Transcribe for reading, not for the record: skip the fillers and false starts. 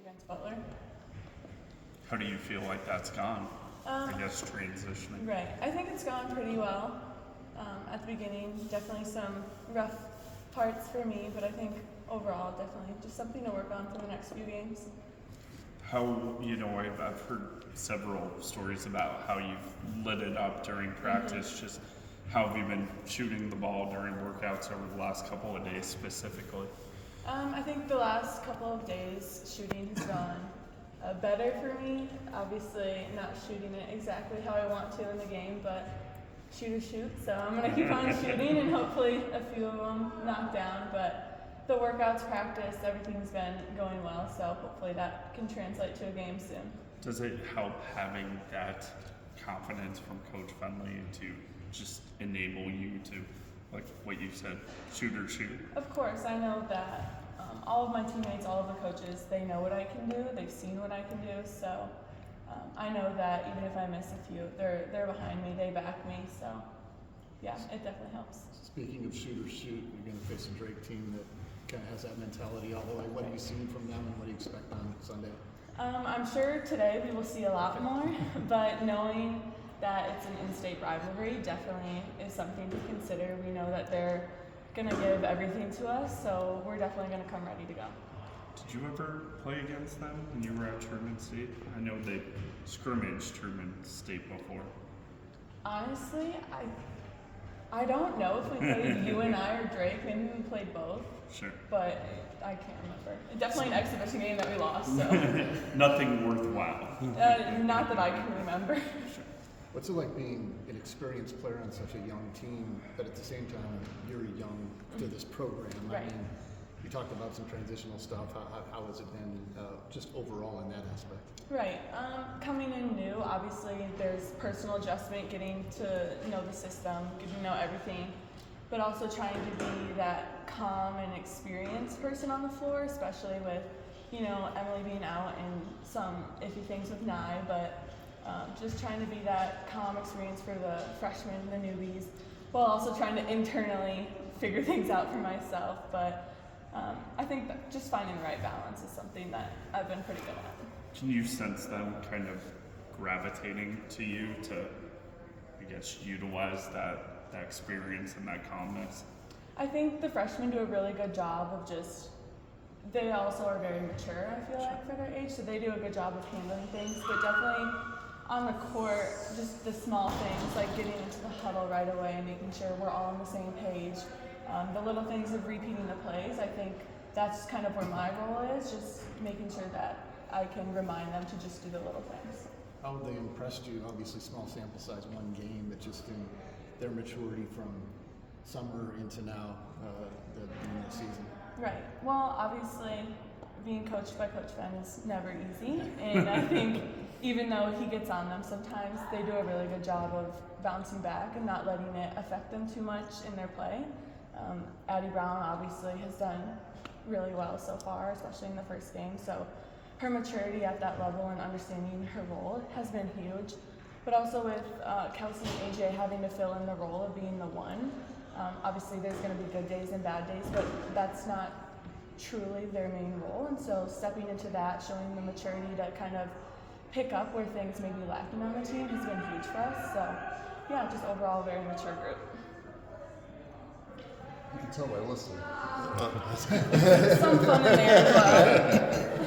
against Butler. How do you feel like that's gone? I guess transitioning. Right. I think it's gone pretty well. At the beginning, definitely some rough parts for me, but I think overall, definitely just something to work on for the next few games. How, I've heard several stories about how you've lit it up during practice. Just how have you been shooting the ball during workouts over the last couple of days specifically? I think the last couple of days, shooting has gone better for me. Obviously, not shooting it exactly how I want to in the game, but shoot. So I'm going to keep on shooting and hopefully a few of them knock down. But the workouts, practice, everything's been going well, so hopefully that can translate to a game soon. Does it help having that confidence from Coach Fenley to just enable you to, like what you said, shoot? Of course, I know that all of my teammates, all of the coaches, they know what I can do. They've seen what I can do, so I know that even if I miss a few, they're behind me, they back me, so yeah, it definitely helps. Speaking of shoot, you're going to face a Drake team that kind of has that mentality all the way. What have you seen from them and what do you expect on Sunday? I'm sure today we will see a lot more, but knowing that it's an in-state rivalry definitely is something to consider. We know that they're going to give everything to us, so we're definitely going to come ready to go. Did you ever play against them when you were at Truman State? I know they scrimmaged Truman State before. Honestly, I don't know if we played you and I or Drake. Maybe we played both. Sure. But I can't remember. Definitely an exhibition game that we lost, so. Nothing worthwhile. Not that I can remember. Sure. What's it like being an experienced player on such a young team, but at the same time, you're young to this program? Right. I mean, you talked about some transitional stuff. How has it been just overall in that aspect? Right. Coming in new, obviously there's personal adjustment, getting to know the system, getting to know everything, but also trying to be that calm and experienced person on the floor, especially with, Emily being out and some iffy things with Nye, but just trying to be that calm experience for the freshmen, the newbies, while also trying to internally figure things out for myself. But I think that just finding the right balance is something that I've been pretty good at. Can you sense them kind of gravitating to you to, I guess, utilize that experience and that calmness? I think the freshmen do a really good job of they also are very mature, I feel like, for their age, so they do a good job of handling things, but definitely on the court, just the small things, like getting into the huddle right away and making sure we're all on the same page. The little things of repeating the plays, I think that's kind of where my role is, just making sure that I can remind them to just do the little things. How have they impressed you? Obviously, small sample size, one game, but just in their maturity from summer into now, the beginning of the season. Right. Well, obviously, being coached by Coach Fenn is never easy, and I think even though he gets on them sometimes, they do a really good job of bouncing back and not letting it affect them too much in their play. Addie Brown obviously has done really well so far, especially in the first game, so her maturity at that level and understanding her role has been huge. But also with Kelsey and AJ having to fill in the role of being the one, obviously there's going to be good days and bad days, but that's not truly their main role. And so stepping into that, showing the maturity to kind of pick up where things may be lacking on the team has been huge for us. So yeah, just overall a very mature group. You can tell by listening. Some fun in there as well.